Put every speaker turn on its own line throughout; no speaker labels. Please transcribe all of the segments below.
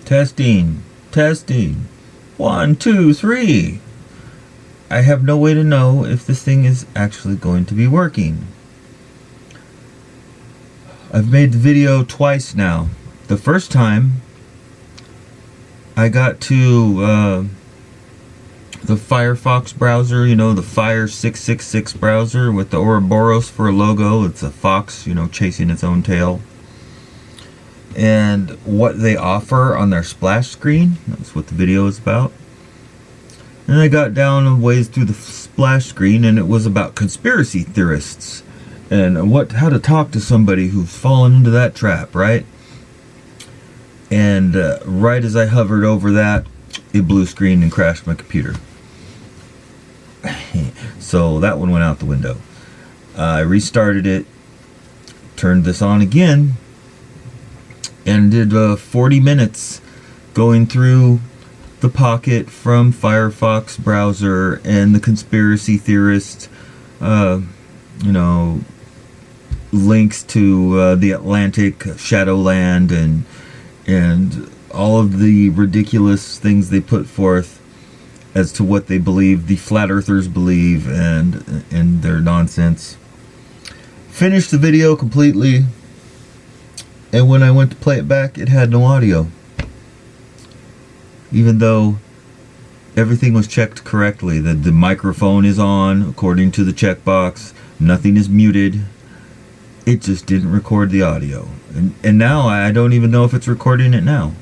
Testing. Testing. 1, 2, 3. I have no way to know if this thing is actually going to be working. I've made the video twice now. The first time, I got to the Firefox browser, you know, the Fire 666 browser with the Ouroboros for a logo. It's a fox, you know, chasing its own tail. And what they offer on their splash screen, that's what the video is about. And I got down a ways through the splash screen, and it was about conspiracy theorists and how to talk to somebody who's fallen into that trap, right? And right as I hovered over that, it blew screen and crashed my computer. So that one went out the window. I restarted it, turned this on again, and did 40 minutes going through the Pocket from Firefox browser and the conspiracy theorist, you know, links to the Atlantic, Shadowland, and all of the ridiculous things they put forth as to what they believe, the flat earthers believe, and their nonsense. Finished the video completely, and when I went to play it back, it had no audio. Even though everything was checked correctly, that the microphone is on according to the checkbox, nothing is muted, it just didn't record the audio. And now I don't even know if it's recording it now.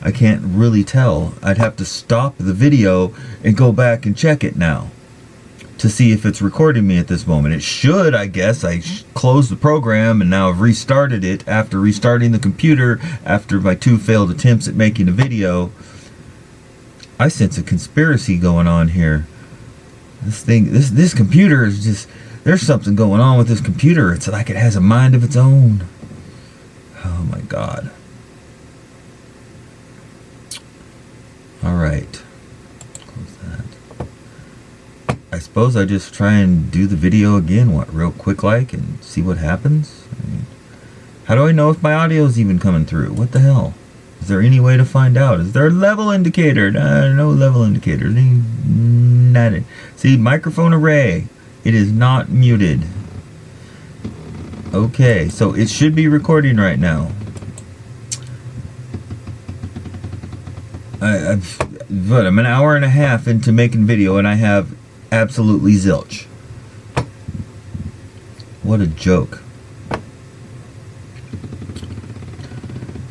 I can't really tell. I'd have to stop the video and go back and check it now to see if it's recording me at this moment. It should, I guess. I closed the program and now I've restarted it after restarting the computer after my 2 failed attempts at making a video. I sense a conspiracy going on here. This computer is just, there's something going on with this computer. It's like it has a mind of its own. Oh my God. All right. Close that. I suppose I just try and do the video again, real quick like, and see what happens. I mean, how do I know if my audio is even coming through? What the hell? Is there any way to find out? Is there a level indicator? No level indicator. Nothing. See, microphone array. It is not muted. Okay, so it should be recording right now. I'm an hour and a half into making video and I have absolutely zilch. What a joke.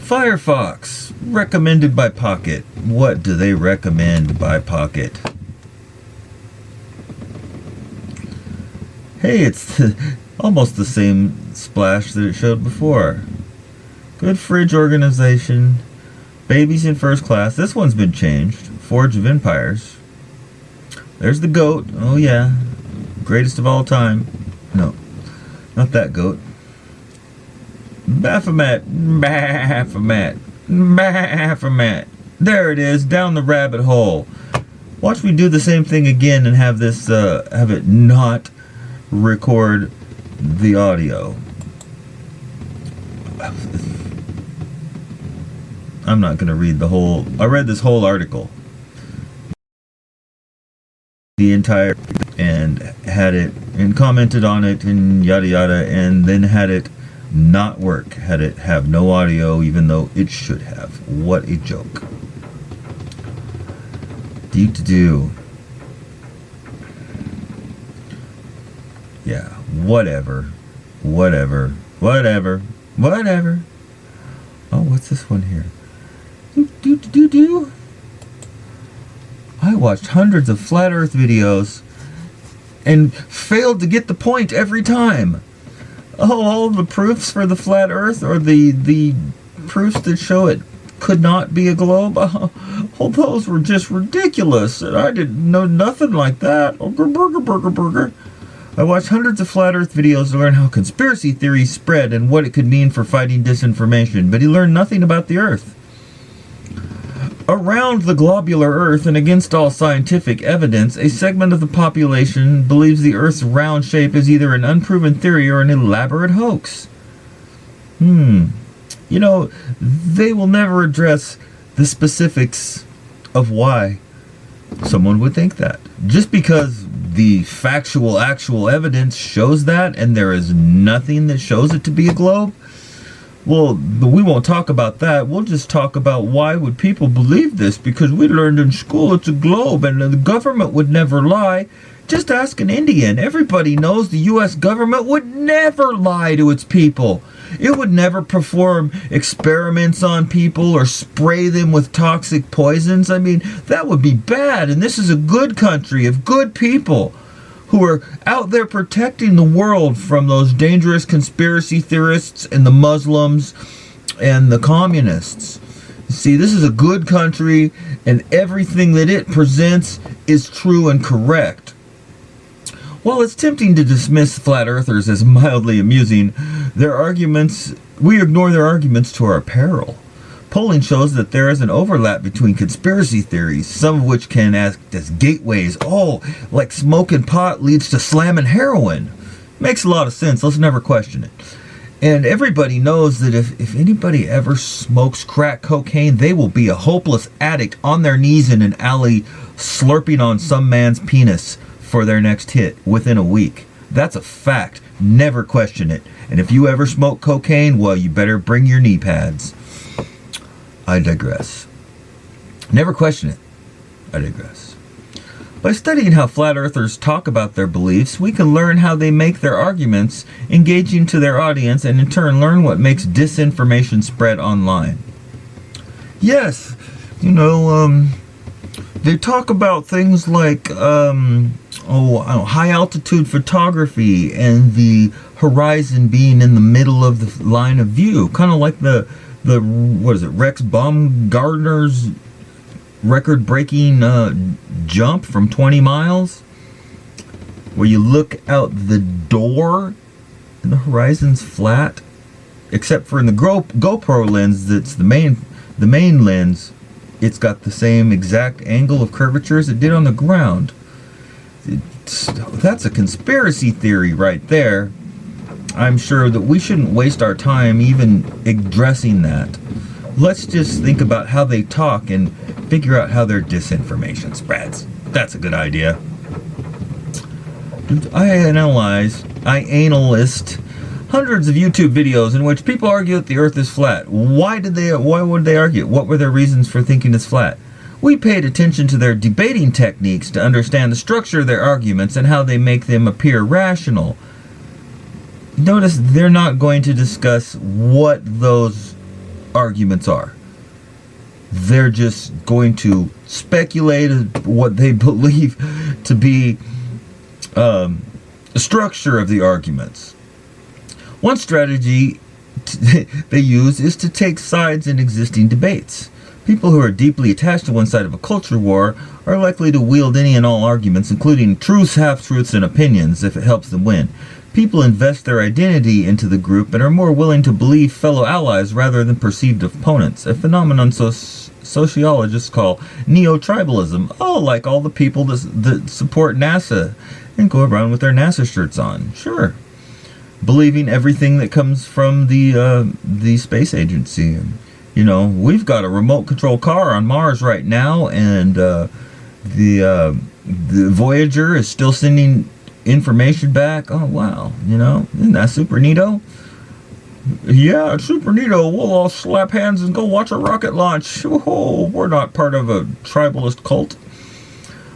Firefox, recommended by Pocket. What do they recommend by Pocket? Hey, it's almost the same splash that it showed before. Good fridge organization. Babies in first class. This one's been changed. Forge of Empires. There's the goat. Oh yeah. Greatest of all time. No. Not that goat. Baphomet. Baphomet. Baphomet. There it is. Down the rabbit hole. Watch me do the same thing again and have this, have it not record the audio. I'm not going to read the whole... I read this whole article. The entire... and had it... and commented on it and yada yada, and then had it not work. Had it have no audio even though it should have. What a joke. Do. Yeah, whatever. Oh, what's this one here? I watched hundreds of flat earth videos and failed to get the point every time. Oh, all the proofs for the flat earth, or the proofs that show it could not be a globe, all those were just ridiculous, and I didn't know nothing like that. Oh, burger. I watched hundreds of flat earth videos to learn how conspiracy theories spread and what it could mean for fighting disinformation, but he learned nothing about the earth. Around the globular earth, and against all scientific evidence, a segment of the population believes the earth's round shape is either an unproven theory or an elaborate hoax. You know, they will never address the specifics of why someone would think that. Just because the actual evidence shows that, and there is nothing that shows it to be a globe, well, we won't talk about that. We'll just talk about why would people believe this, because we learned in school it's a globe and the government would never lie. Just ask an Indian. Everybody knows the U.S. government would never lie to its people. It would never perform experiments on people or spray them with toxic poisons. I mean, that would be bad. And this is a good country of good people who are out there protecting the world from those dangerous conspiracy theorists and the Muslims and the communists. See, this is a good country, and everything that it presents is true and correct. While it's tempting to dismiss flat earthers as mildly amusing, we ignore their arguments to our peril. Polling shows that there is an overlap between conspiracy theories, some of which can act as gateways. Oh, like smoking pot leads to slamming heroin. Makes a lot of sense. Let's never question it. And everybody knows that if anybody ever smokes crack cocaine, they will be a hopeless addict on their knees in an alley slurping on some man's penis for their next hit within a week. That's a fact. Never question it. And if you ever smoke cocaine, well, you better bring your knee pads. I digress. Never question it. I digress. By studying how flat earthers talk about their beliefs, we can learn how they make their arguments engaging to their audience, and in turn learn what makes disinformation spread online. Yes, they talk about things like high altitude photography and the horizon being in the middle of the line of view, kind of like the Rex Baumgartner's record-breaking jump from 20 miles, where you look out the door and the horizon's flat, except for in the GoPro lens that's the main lens. It's got the same exact angle of curvature as it did on the ground. That's a conspiracy theory right there. I'm sure that we shouldn't waste our time even addressing that. Let's just think about how they talk and figure out how their disinformation spreads. That's a good idea. I analyzed hundreds of YouTube videos in which people argue that the Earth is flat. Why would they argue? What were their reasons for thinking it's flat? We paid attention to their debating techniques to understand the structure of their arguments and how they make them appear rational. Notice they're not going to discuss what those arguments are. They're just going to speculate what they believe to be the structure of the arguments. One strategy they use is to take sides in existing debates. People who are deeply attached to one side of a culture war are likely to wield any and all arguments, including truths, half-truths, and opinions, if it helps them win. People invest their identity into the group and are more willing to believe fellow allies rather than perceived opponents, a phenomenon sociologists call neo-tribalism. Oh, like all the people that support NASA and go around with their NASA shirts on. Sure. Believing everything that comes from the space agency. We've got a remote control car on Mars right now, and the Voyager is still sending information back. Oh wow, isn't that super neato? Yeah, it's super neato. We'll all slap hands and go watch a rocket launch. Oh, we're not part of a tribalist cult.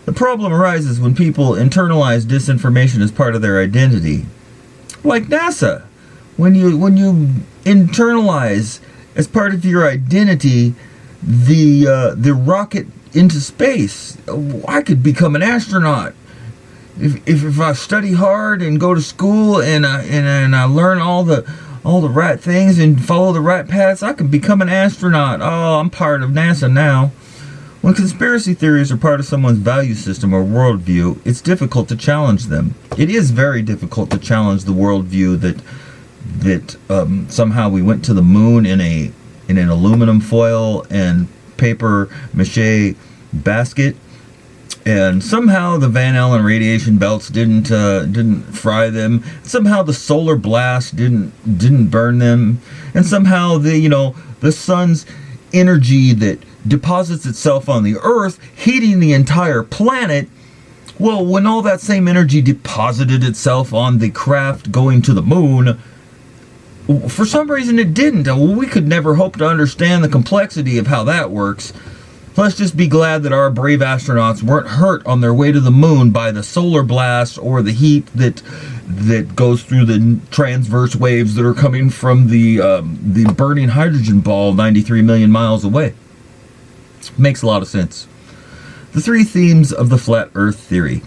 The problem arises when people internalize disinformation as part of their identity. Like NASA, when you internalize as part of your identity the rocket into space. I could become an astronaut if I study hard and go to school and I learn all the right things and follow the right paths. I could become an astronaut. Oh, I'm part of NASA now. When conspiracy theories are part of someone's value system or worldview, it's difficult to challenge them. It is very difficult to challenge the worldview that somehow we went to the moon in an aluminum foil and paper mache basket, and somehow the Van Allen radiation belts didn't fry them. Somehow the solar blast didn't burn them, and somehow the sun's energy that deposits itself on the Earth, heating the entire planet. Well, when all that same energy deposited itself on the craft going to the moon, for some reason it didn't. We could never hope to understand the complexity of how that works. Let's just be glad that our brave astronauts weren't hurt on their way to the moon by the solar blast or the heat that goes through the transverse waves that are coming from the burning hydrogen ball 93 million miles away. Makes a lot of sense. The three themes of the flat Earth theory.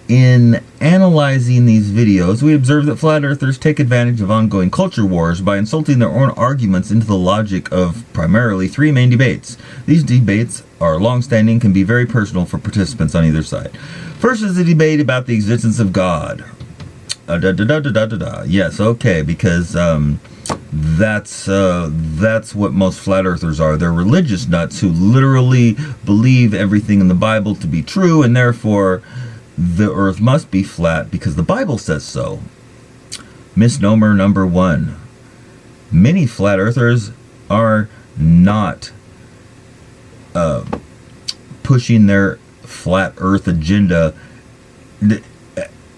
In analyzing these videos, we observe that flat earthers take advantage of ongoing culture wars by insulting their own arguments into the logic of primarily three main debates. These debates are long-standing, can be very personal for participants on either side. First is the debate about the existence of God. Yes, okay, because that's what most flat earthers are. They're religious nuts who literally believe everything in the Bible to be true, and therefore the earth must be flat because the Bible says so. Misnomer number one. Many flat earthers are not pushing their flat earth agenda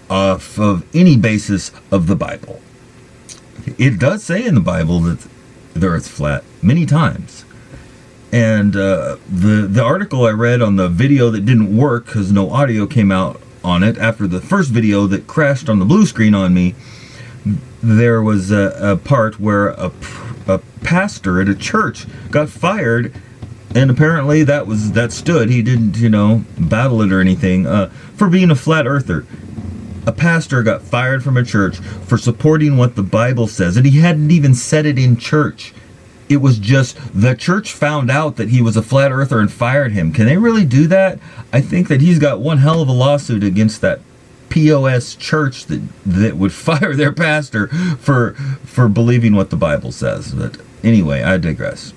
off of any basis of the Bible. It does say in the Bible that the earth's flat many times. And the article I read on the video that didn't work because no audio came out on it after the first video that crashed on the blue screen on me, there was a part where a pastor at a church got fired, and apparently that stood. He didn't, battle it or anything for being a flat earther. A pastor got fired from a church for supporting what the Bible says, and he hadn't even said it in church. It was just the church found out that he was a flat earther and fired him. Can they really do that? I think that he's got one hell of a lawsuit against that POS church that would fire their pastor for believing what the Bible says. But anyway, I digress.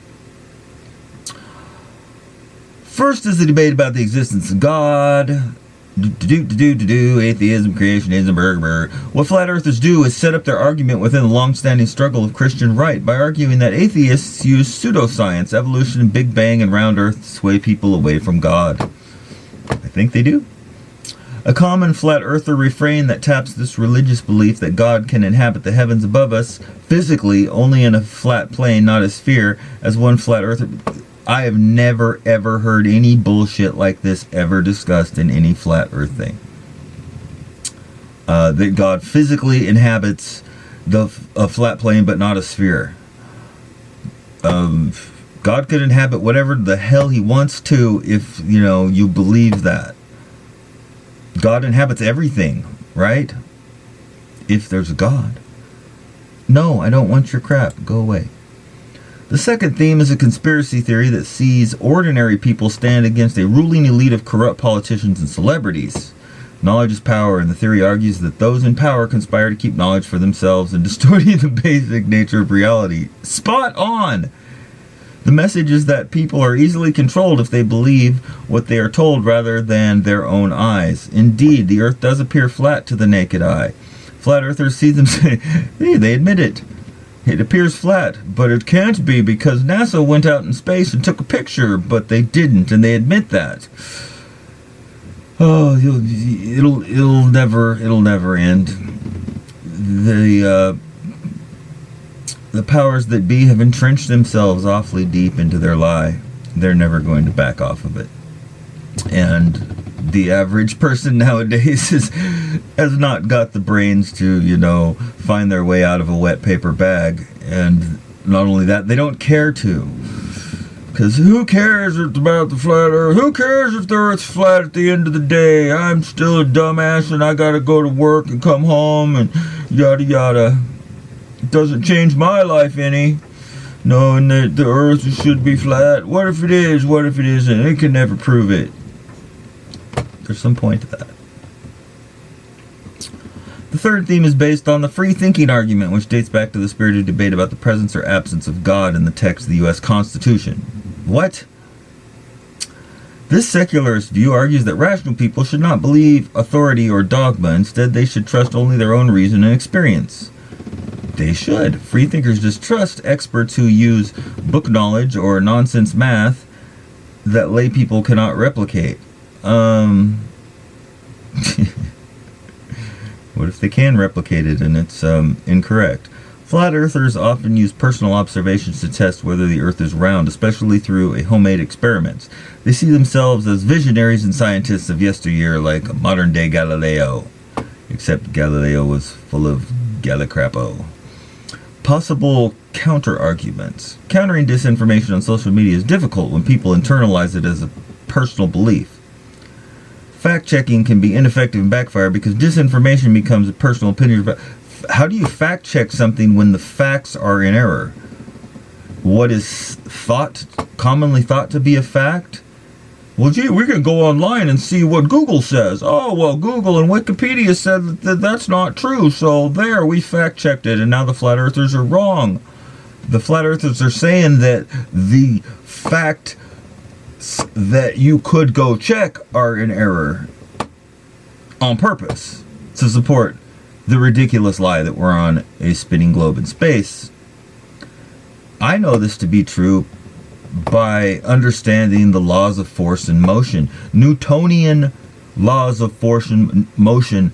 First is the debate about the existence of God. Atheism, creationism, What flat earthers do is set up their argument within the long-standing struggle of Christian right by arguing that atheists use pseudoscience, evolution, Big Bang, and round earth to sway people away from God. I think they do. A common flat earther refrain that taps this religious belief that God can inhabit the heavens above us physically only in a flat plane, not a sphere, as one flat earther. I have never, ever heard any bullshit like this ever discussed in any flat earth thing. That God physically inhabits a flat plane, but not a sphere. God could inhabit whatever the hell he wants to if, you believe that. God inhabits everything, right? If there's a God. No, I don't want your crap. Go away. The second theme is a conspiracy theory that sees ordinary people stand against a ruling elite of corrupt politicians and celebrities. Knowledge is power, and the theory argues that those in power conspire to keep knowledge for themselves and distorting the basic nature of reality. Spot on! The message is that people are easily controlled if they believe what they are told rather than their own eyes. Indeed, the earth does appear flat to the naked eye. Flat earthers see them say, hey, they admit it. It appears flat, but it can't be because NASA went out in space and took a picture, but they didn't, and they admit that. Oh, it'll never end. The powers that be have entrenched themselves awfully deep into their lie. They're never going to back off of it. And the average person nowadays has not got the brains to, find their way out of a wet paper bag. And not only that, they don't care to. Because who cares about the flat earth? Who cares if the earth's flat at the end of the day? I'm still a dumbass and I gotta go to work and come home and yada yada. It doesn't change my life any. Knowing that the earth should be flat. What if it is? What if it isn't? It can never prove it. There's some point to that. The third theme is based on the free thinking argument, which dates back to the spirited debate about the presence or absence of God in the text of the U.S. Constitution. What? This secularist view argues that rational people should not believe authority or dogma. Instead, they should trust only their own reason and experience. They should. Free thinkers distrust experts who use book knowledge or nonsense math that lay people cannot replicate. What if they can replicate it and it's incorrect? Flat earthers often use personal observations to test whether the earth is round, especially through a homemade experiments. They see themselves as visionaries and scientists of yesteryear, like modern day Galileo. Except Galileo was full of gallicrapo. Possible counter-arguments. Countering disinformation on social media is difficult when people internalize it as a personal belief. Fact-checking can be ineffective and backfire because disinformation becomes a personal opinion. How do you fact-check something when the facts are in error? What is commonly thought to be a fact? Well, gee, we can go online and see what Google says. Oh, well, Google and Wikipedia said that that's not true. So there, we fact-checked it, and now the flat earthers are wrong. The flat earthers are saying that the facts that you could go check are in error on purpose to support the ridiculous lie that we're on a spinning globe in space. I know this to be true by understanding the laws of force and motion. Newtonian laws of force and motion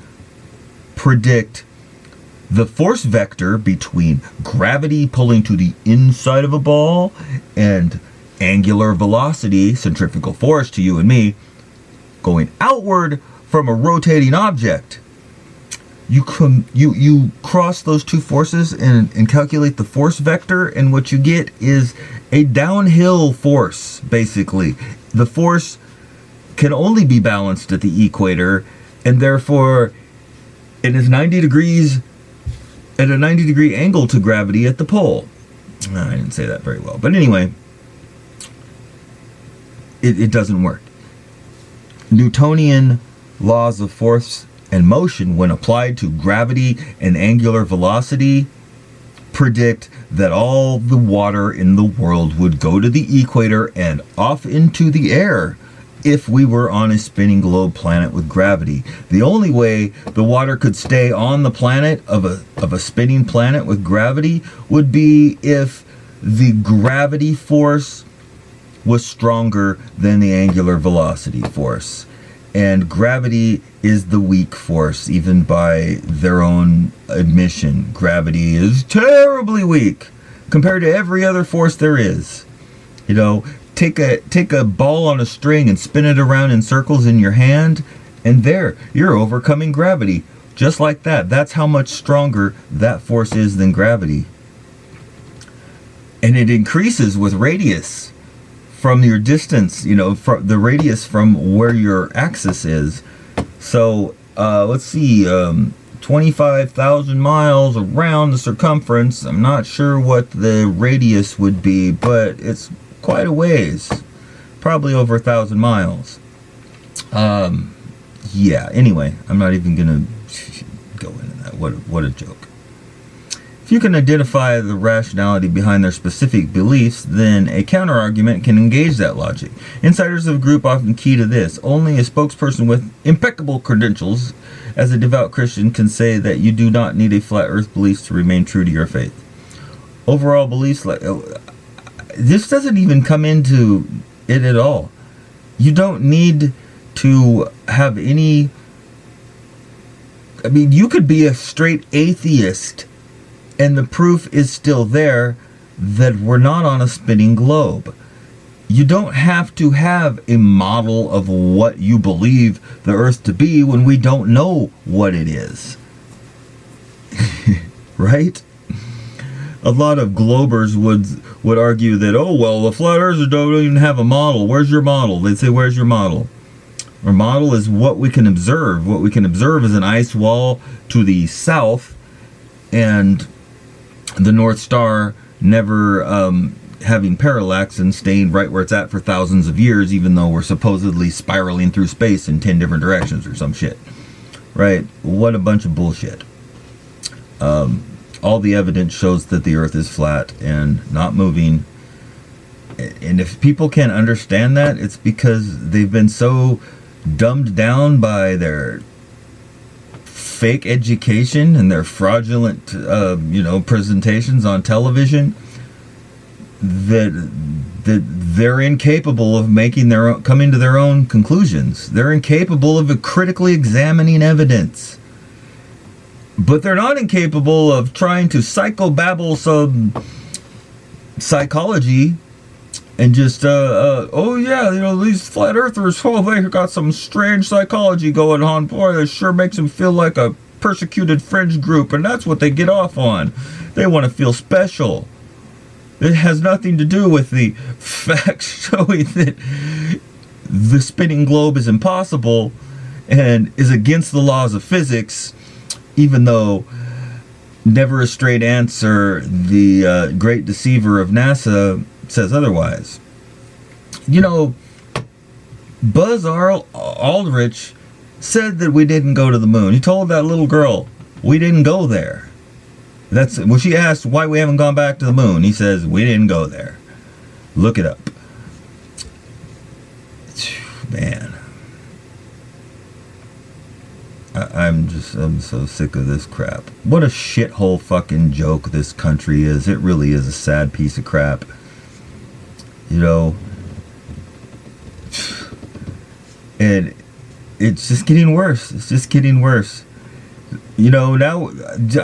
predict the force vector between gravity pulling to the inside of a ball and angular velocity, centrifugal force to you and me, going outward from a rotating object. You cross those two forces and calculate the force vector, and what you get is a downhill force, basically. The force can only be balanced at the equator, and therefore it is 90 degrees at a 90 degree angle to gravity at the pole. I didn't say that very well, but anyway, it doesn't work. Newtonian laws of force and motion, when applied to gravity and angular velocity, predict that all the water in the world would go to the equator and off into the air if we were on a spinning globe planet with gravity. The only way the water could stay on the planet of a spinning planet with gravity would be if the gravity force was stronger than the angular velocity force. And gravity is the weak force, even by their own admission. Gravity is terribly weak compared to every other force there is. You know, take a ball on a string and spin it around in circles in your hand, and there, you're overcoming gravity. Just like that. That's how much stronger that force is than gravity. And it increases with radius from your distance, you know, from the radius from where your axis is. So, let's see, 25,000 miles around the circumference. I'm not sure what the radius would be, but it's quite a ways. Probably over 1,000 miles. Yeah, anyway, I'm not even going to go into that. What a joke. If you can identify the rationality behind their specific beliefs, then a counter-argument can engage that logic. Insiders of a group often key to this. Only a spokesperson with impeccable credentials as a devout Christian can say that you do not need a flat earth belief to remain true to your faith. Overall beliefs, like this doesn't even come into it at all. You don't need to have any... I mean, you could be a straight atheist and the proof is still there that we're not on a spinning globe. You don't have to have a model of what you believe the Earth to be when we don't know what it is. Right? A lot of globers would argue that, oh, well, the flat earthers don't even have a model. Where's your model? They'd say, where's your model? Our model is what we can observe. What we can observe is an ice wall to the south and the North Star never having parallax and staying right where it's at for thousands of years, even though we're supposedly spiraling through space in 10 different directions or some shit. Right? What a bunch of bullshit. All the evidence shows that the Earth is flat and not moving. And if people can't understand that, it's because they've been so dumbed down by their fake education and their fraudulent, presentations on television that they're incapable of coming to their own conclusions. They're incapable of critically examining evidence. But they're not incapable of trying to psychobabble some psychology and just, oh yeah, these flat earthers, they got some strange psychology going on. Boy, that sure makes them feel like a persecuted fringe group, and that's what they get off on. They want to feel special. It has nothing to do with the facts showing that the spinning globe is impossible and is against the laws of physics, even though Never a Straight Answer, the great deceiver of NASA, says otherwise. Buzz Aldrich said that we didn't go to the moon. He told that little girl, we didn't go there. When she asked why we haven't gone back to the moon, he says, we didn't go there. Look it up. Man. I'm so sick of this crap. What a shithole fucking joke this country is. It really is a sad piece of crap. And it's just getting worse. It's just getting worse. Now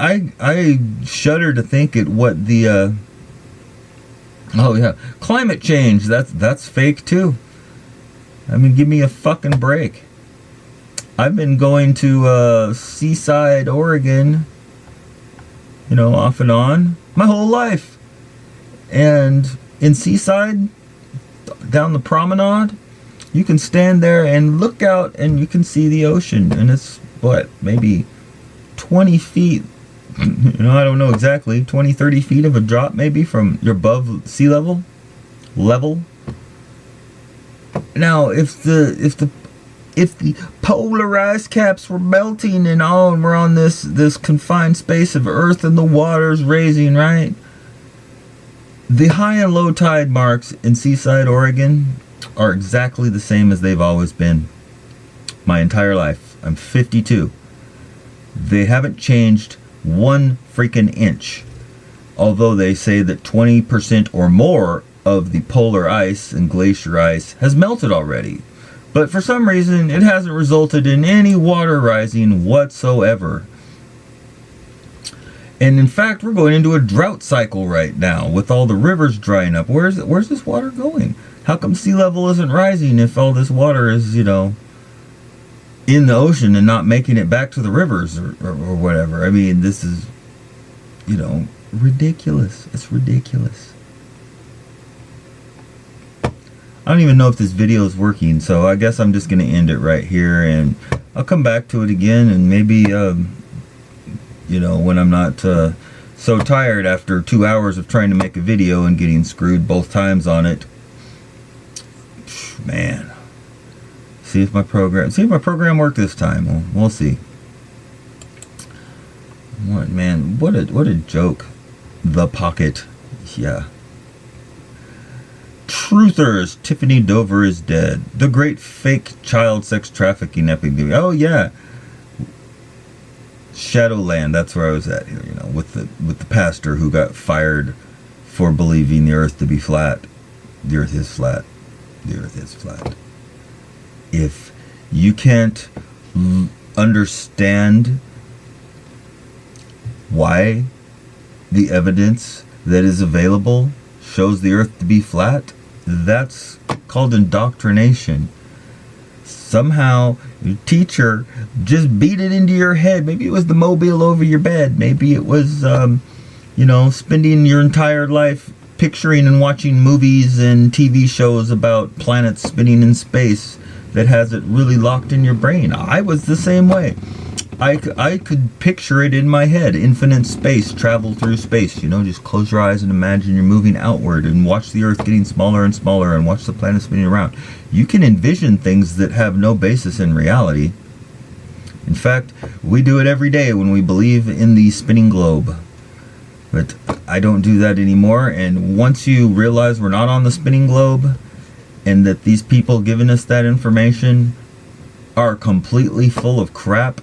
I shudder to think at what the climate change, that's fake too. I mean, give me a fucking break. I've been going to Seaside, Oregon, off and on my whole life. And in Seaside, down the promenade, you can stand there and look out and you can see the ocean. And it's, maybe 20 feet, I don't know exactly, 20, 30 feet of a drop maybe from you're above sea level. Now, if the polar ice caps were melting and we're on this confined space of Earth and the water's raising, right? The high and low tide marks in Seaside, Oregon are exactly the same as they've always been my entire life. I'm 52. They haven't changed one freaking inch. Although they say that 20% or more of the polar ice and glacier ice has melted already. But for some reason, it hasn't resulted in any water rising whatsoever. And in fact, we're going into a drought cycle right now with all the rivers drying up. Where's this water going? How come sea level isn't rising if all this water is, in the ocean and not making it back to the rivers or whatever? I mean, this is, ridiculous. It's ridiculous. I don't even know if this video is working, so I guess I'm just going to end it right here, and I'll come back to it again, and maybe, when I'm not so tired after 2 hours of trying to make a video and getting screwed both times on it. Man. See if my program worked this time. We'll see. What a joke. The Pocket. Yeah. Truthers, Tiffany Dover is dead. The great fake child sex trafficking epidemic. Oh yeah. Shadowland, that's where I was at here, with the pastor who got fired for believing the earth to be flat. The earth is flat. The earth is flat. If you can't understand why the evidence that is available shows the earth to be flat, that's called indoctrination. Somehow your teacher just beat it into your head. Maybe it was the mobile over your bed. Maybe it was spending your entire life picturing and watching movies and TV shows about planets spinning in space that has it really locked in your brain. I was the same way. I could picture it in my head. Infinite space, travel through space. Just close your eyes and imagine you're moving outward and watch the earth getting smaller and smaller and watch the planet spinning around. You can envision things that have no basis in reality. In fact, we do it every day when we believe in the spinning globe. But I don't do that anymore. And once you realize we're not on the spinning globe and that these people giving us that information are completely full of crap,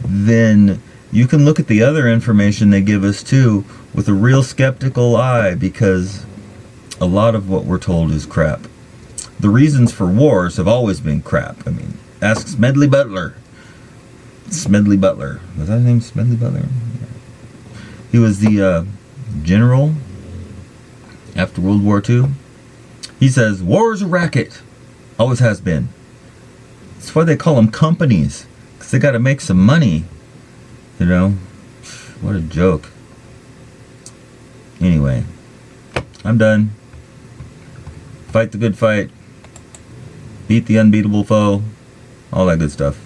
then you can look at the other information they give us too with a real skeptical eye, because a lot of what we're told is crap. The reasons for wars have always been crap. I mean, ask Smedley Butler. Smedley Butler. Was that his name, Smedley Butler? Yeah. He was the general after World War II. He says, war is a racket. Always has been. That's why they call them companies. Because they got to make some money. You know? What a joke. Anyway. I'm done. Fight the good fight. Beat the unbeatable foe. All that good stuff.